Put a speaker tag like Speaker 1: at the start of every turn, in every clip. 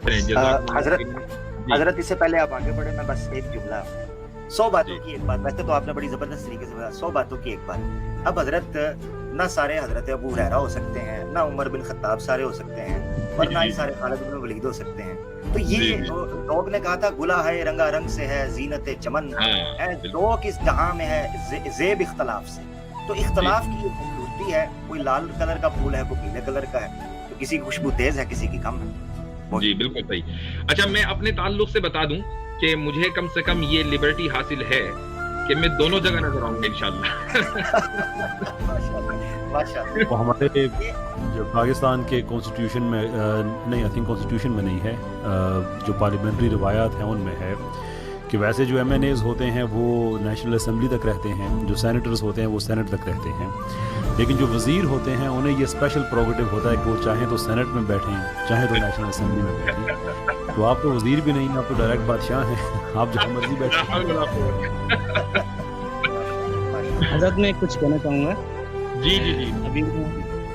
Speaker 1: हजरत इससे पहले आप आगे बढ़े, मैं बस एक जुमला, 100 बातों की एक बात, वैसे तो आपने बड़ी जबरदस्त तरीके से बताया, 100 बातों की एक बात। अब हजरत ना सारे हजरत अबू हुरैरा हो सकते हैं, ना उमर बिन खत्ताब सारे हो सकते हैं, और ना ही सारे खालिद बिन वलीद हो सकते हैं। तो ये लोग ने कहा था गुला है रंगारंग से है जीनत चमन है, ज़ौक़ इस जहां में है ज़ेब इख्तलाफ से। तो इख्तलाफ की ये खूबसूरती है, कोई लाल कलर का फूल है, कोई पीले कलर का है, तो किसी की खुशबू तेज है, किसी की कम है।
Speaker 2: जी बिल्कुल सही। अच्छा, मैं अपने ताल्लुक से बता दूं कि मुझे कम से कम ये लिबर्टी हासिल है कि मैं दोनों जगह नजर आऊंगा इंशाल्लाह।
Speaker 3: वो हमारे जो पाकिस्तान के कॉन्स्टिट्यूशन में नहीं, आई थिंक कॉन्स्टिट्यूशन में नहीं है, जो पार्लियामेंट्री रिवायात हैं उनमें है कि वैसे जो MNAs होते हैं वो नेशनल असम्बली तक रहते हैं, जो सेनेटर्स होते हैं वो सेनेट तक रहते हैं, लेकिन जो वज़ीर होते हैं उन्हें ये स्पेशल प्रोगेटिव होता है कि वो चाहें तो सेनेट में बैठें, चाहें तो नेशनल असम्बली में बैठें। तो आप तो वज़ीर भी नहीं, आप तो डायरेक्ट बादशाह हैं, आप जहाँ मर्जी बैठें।
Speaker 4: हज़रत मैं कुछ कहना चाहूँगा।
Speaker 2: जी जी जी।
Speaker 4: अभी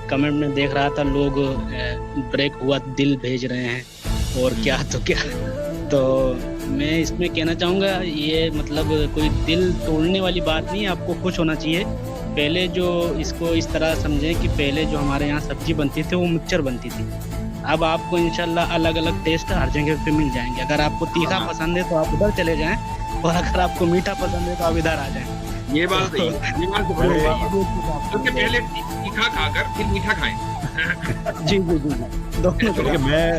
Speaker 4: कमेंट में देख रहा था लोग ब्रेक हुआ दिल भेज रहे हैं और क्या तो क्या, तो मैं इसमें कहना चाहूँगा ये मतलब कोई दिल तोड़ने वाली बात नहीं है, आपको खुश होना चाहिए। पहले जो इसको इस तरह समझें कि पहले जो हमारे यहाँ सब्जी बनती थी वो मिक्सचर बनती थी, अब आपको इंशाल्लाह अलग अलग टेस्ट हर जगह पे मिल जाएंगे। अगर आपको तीखा पसंद है तो आप उधर चले जाएं, और अगर आपको मीठा पसंद है तो आप इधर आ जाएं।
Speaker 2: ये बात सही है, ये बात सही है, क्योंकि पहले तीखा खाकर फिर मीठा खाएं।
Speaker 4: जी जी जी दोनों।
Speaker 3: देखिए मैं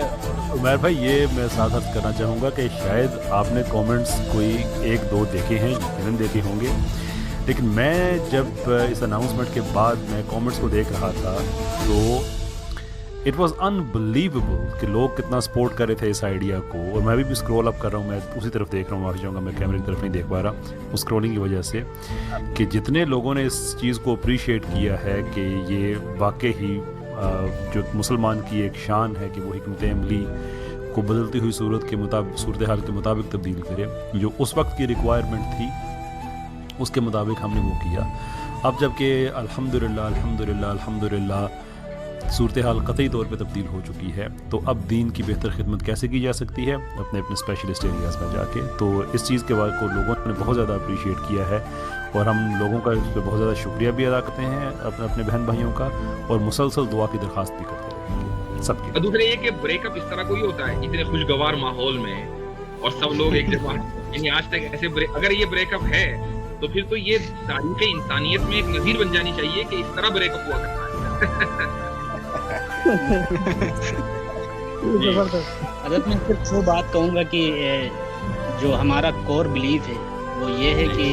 Speaker 3: उमर भाई ये मैं साथ अर्ज करना चाहूँगा कि शायद आपने कमेंट्स कोई 1-2 देखे हैं, यकीनन देखे होंगे, लेकिन मैं जब इस अनाउंसमेंट के बाद मैं कमेंट्स को देख रहा था तो इट वाज अनबिलीवेबल कि लोग कितना सपोर्ट कर रहे थे इस आइडिया को। और मैं भी स्क्रॉल अप कर रहा हूँ, मैं उसी तरफ देख रहा हूँ, माफ़ी चाहूँगा मैं कैमरे की तरफ नहीं देख पा रहा उस स्क्रॉलिंग की वजह से, कि जितने लोगों ने इस चीज़ को अप्रिशिएट किया है कि ये वाकई ही जो मुसलमान की एक शान है कि वो हिकमत अमली को बदलती हुई सूरत हाल के मुताबिक तब्दील करे, जो उस वक्त की रिक्वायरमेंट थी उसके मुताबिक हमने वो किया। अब जबकि अल्हम्दुलिल्लाह अल्हम्दुलिल्लाह अल्हम्दुलिल्लाह सूरत हाल कतई तौर पे तब्दील हो चुकी है, तो अब दीन की बेहतर खिदमत कैसे की जा सकती है अपने अपने स्पेशलिस्ट एरियाज़ में जाके। तो इस चीज़ के बाद को लोगों ने बहुत ज़्यादा अप्रिशिएट किया है, और हम लोगों का इस पर बहुत ज़्यादा शुक्रिया भी अदा करते हैं अपने अपने बहन भाइयों का, और मुसलसल दुआ की दरख्वास्त भी करते रहेंगे सबकी।
Speaker 2: दूसरा ये कि ब्रेकअप इस तरह कोई होता है इतने खुशगवार माहौल में, और सब लोग एक जगह, यानी आज तक ऐसे अगर ये ब्रेकअप है तो फिर तो ये तारीख इंसानियत में एक नज़ीर बन जानी चाहिए कि इस तरह ब्रेकअप हुआ करता है।
Speaker 4: अगर मैं सिर्फ वो बात कहूँगा कि जो हमारा कोर बिलीफ है वो ये है कि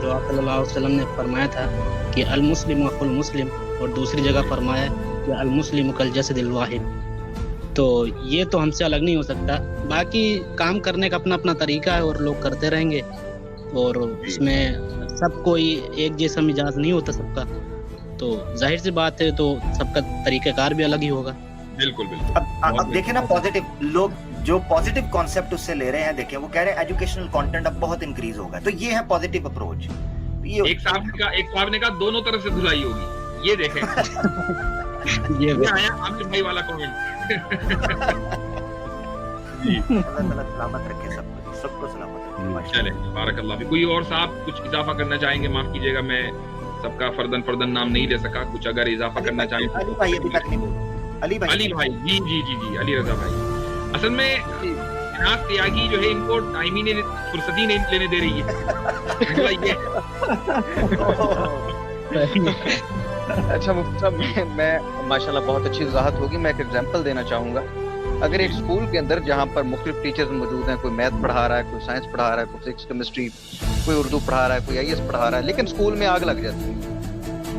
Speaker 4: जो आप सल्लल्लाहु अलैहि वसल्लम ने फरमाया था कि अल मुस्लिम अखुल मुस्लिम, और दूसरी जगह फरमाया कि अल मुस्लिम कल जसदिल वाहिद। तो ये तो हमसे अलग नहीं हो सकता, बाकी काम करने का अपना अपना तरीका है और लोग करते रहेंगे, और उसमें सब कोई एक जैसा मिजाज नहीं होता सबका, तो जाहिर सी बात है तो सबका तरीक़ाकार भी अलग ही होगा।
Speaker 2: बिल्कुल बिल्कुल।
Speaker 1: अब देखें ना, पॉजिटिव लोग जो पॉजिटिव कॉन्सेप्ट उससे ले रहे हैं, देखें वो कह रहे हैं एजुकेशनल कंटेंट अब बहुत इंक्रीज होगा, तो ये है पॉजिटिव अप्रोच।
Speaker 2: एक साहब ने कहा दोनों तरफ से धुलाई होगी, ये देखें।
Speaker 4: ये
Speaker 2: आया आमिर भाई वाला कमेंट।
Speaker 1: अल्लाह सलामत रखे सबको सलामत रखे।
Speaker 2: चले बारकल्लाह। कोई और साहब कुछ इजाफा करना चाहेंगे? माफ कीजिएगा मैं सबका फर्दन नाम नहीं ले सका, कुछ अगर इजाफा करना चाहें।
Speaker 1: अली भाई अभी तक नहीं बोला। अली भाई जी
Speaker 2: जी जी जी अली रजा भाई। असल में जनाब त्यागी जो है इनको टाइम ही नहीं, फुर्सत ही नहीं लेने दे रही है।
Speaker 5: अच्छा मुफ्ती साहब, मैं माशाल्लाह बहुत अच्छी वजाहत होगी। मैं एक एग्जांपल देना चाहूँगा। अगर एक स्कूल के अंदर जहाँ पर मुख्तलिफ टीचर्स मौजूद हैं, कोई मैथ पढ़ा रहा है, कोई साइंस पढ़ा रहा है, कोई फिजिक्स केमिस्ट्री, कोई उर्दू पढ़ा रहा है, कोई IAS पढ़ा रहा है, लेकिन स्कूल में आग लग जाती है,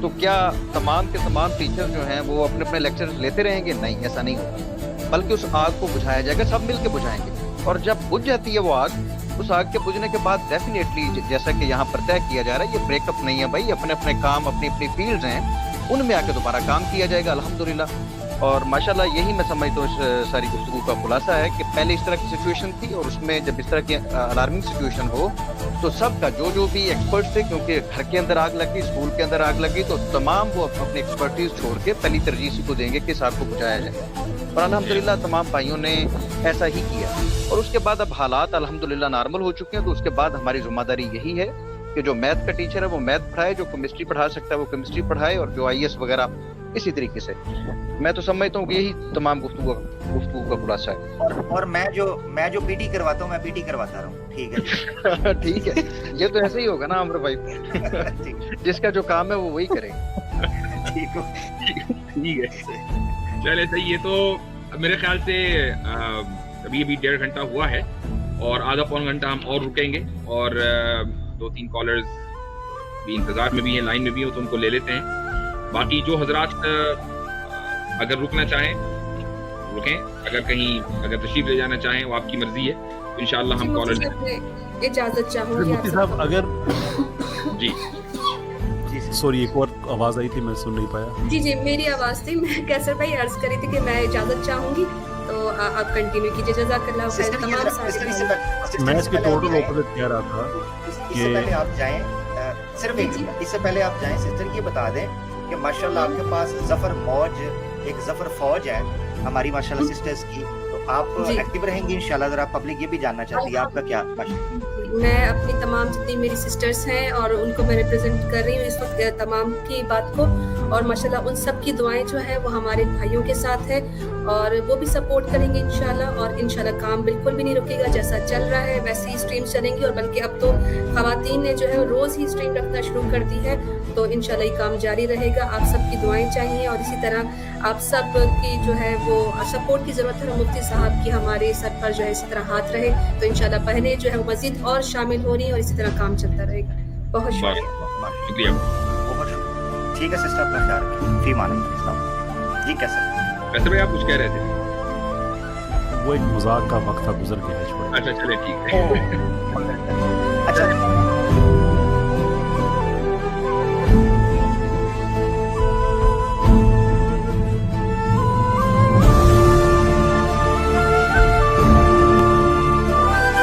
Speaker 5: तो क्या तमाम के तमाम टीचर जो हैं वो अपने अपने लेक्चर्स लेते रहेंगे? नहीं, ऐसा नहीं होगा, बल्कि उस आग को बुझाया जाएगा, सब मिल के बुझाएंगे। और जब बुझ जाती है वो आग, उस आग के बुझने के बाद डेफिनेटली जैसा कि यहाँ पर तय किया जा रहा है, ये ब्रेकअप नहीं है भाई, अपने अपने काम, अपनी अपनी फील्ड्स हैं, उनमें आके दोबारा काम किया जाएगा अल्हम्दुलिल्लाह। और माशाल्लाह यही मैं समझता हूँ इस सारी गुफ्तगू का खुलासा है कि पहले इस तरह की सिचुएशन थी, और उसमें जब इस तरह की अलार्मिंग सिचुएशन हो तो सबका जो भी एक्सपर्ट्स थे, क्योंकि घर के अंदर आग लगी, स्कूल के अंदर आग लगी, तो तमाम वो अपनी एक्सपर्टीज छोड़ के पहली तरजीह को देंगे कि इस आग को बुझाया जाए। और अल्हम्दुलिल्लाह तमाम भाइयों ने ऐसा ही किया। और उसके बाद अब हालात अल्हम्दुलिल्लाह नॉर्मल हो चुके हैं, तो उसके बाद हमारी जिम्मेदारी यही है कि जो मैथ का टीचर है वो मैथ पढ़ाए, जो केमिस्ट्री पढ़ा सकता है वो केमिस्ट्री पढ़ाए, और जो IAS वगैरह इसी तरीके से। मैं तो समझता हूँ कि यही तमाम गुफ्तगू का खुलासा है।
Speaker 1: और मैं जो पीटी करवाता हूँ, मैं पीटी करवाता रहा हूँ, ठीक है।
Speaker 5: ठीक है, ये तो ऐसे ही होगा ना अमर भाई, जिसका जो काम है वो वही करे।
Speaker 1: ठीक
Speaker 2: है, चले सही। ये तो मेरे ख्याल से अभी 1.5 घंटा हुआ है और आधा पौन घंटा हम और रुकेंगे, और 2-3 कॉलर्स भी इंतजार में भी हैं, लाइन में भी हो, तो उनको ले लेते हैं। बाकी जो हजरात अगर रुकना चाहें रुकें, अगर तशरीफ ले जाना चाहें वो आपकी मर्जी है, तो इंशाल्लाह हम कॉलर
Speaker 6: इजाजत चाहूंगी
Speaker 3: मुफ्ती साहब। अगर
Speaker 2: जी
Speaker 3: सॉरी, एक और आवाज आई थी, मैं सुन नहीं पाया।
Speaker 6: जी मेरी आवाज थी, मैं कैसर भाई अर्ज करी थी कि मैं इजाजत चाहूंगी, तो आप कंटिन्यू कीजिए। जज़ाकल्लाह खैर तमाम सारे।
Speaker 3: मैं इसके टोटल ऑपोजिट कह रहा था
Speaker 1: इससे पहले आप जाएं, सिर्फ इससे पहले आप जाएं सिस्टर, ये बता दें कि माशाल्लाह आपके पास एक जफर फौज है हमारी माशाल्लाह सिस्टर्स की, तो आप एक्टिव रहेंगे इंशाल्लाह। अगर आप पब्लिक ये भी जानना चाहती है आपका क्या
Speaker 6: मैं अपनी तमाम जितनी मेरी सिस्टर्स हैं और उनको मैं रिप्रेजेंट कर रही हूँ इस वक्त तमाम की बात को, और माशाल्लाह उन सब की दुआएं जो है वो हमारे भाइयों के साथ है, और वो भी सपोर्ट करेंगे इंशाल्लाह। और इंशाल्लाह काम बिल्कुल भी नहीं रुकेगा, जैसा चल रहा है वैसे ही स्ट्रीम चलेंगी, और बल्कि अब तो खवातीन ने जो है रोज ही स्ट्रीम रखना शुरू कर दी है, तो इंशाल्लाह ये काम जारी रहेगा। आप सबकी दुआएं चाहिए, और इसी तरह आप सब की जो है वो सपोर्ट की जरूरत है। मुफ्ती साहब की हमारे सर पर जो है इसी तरह हाथ रहे, तो इंशाल्लाह बहनें जो है वो मजीद और शामिल हो रही है, और इसी तरह काम चलता रहेगा। बहुत शुक्रिया।
Speaker 1: ठीक है सिस्टर, अपना ख्याल रखिए। फी मान जी। कैसे
Speaker 2: भाई आप कुछ कह रहे थे?
Speaker 3: वो एक मजाक का वक्त था, गुजर गया है।
Speaker 2: अच्छा चले ठीक है।
Speaker 1: अच्छा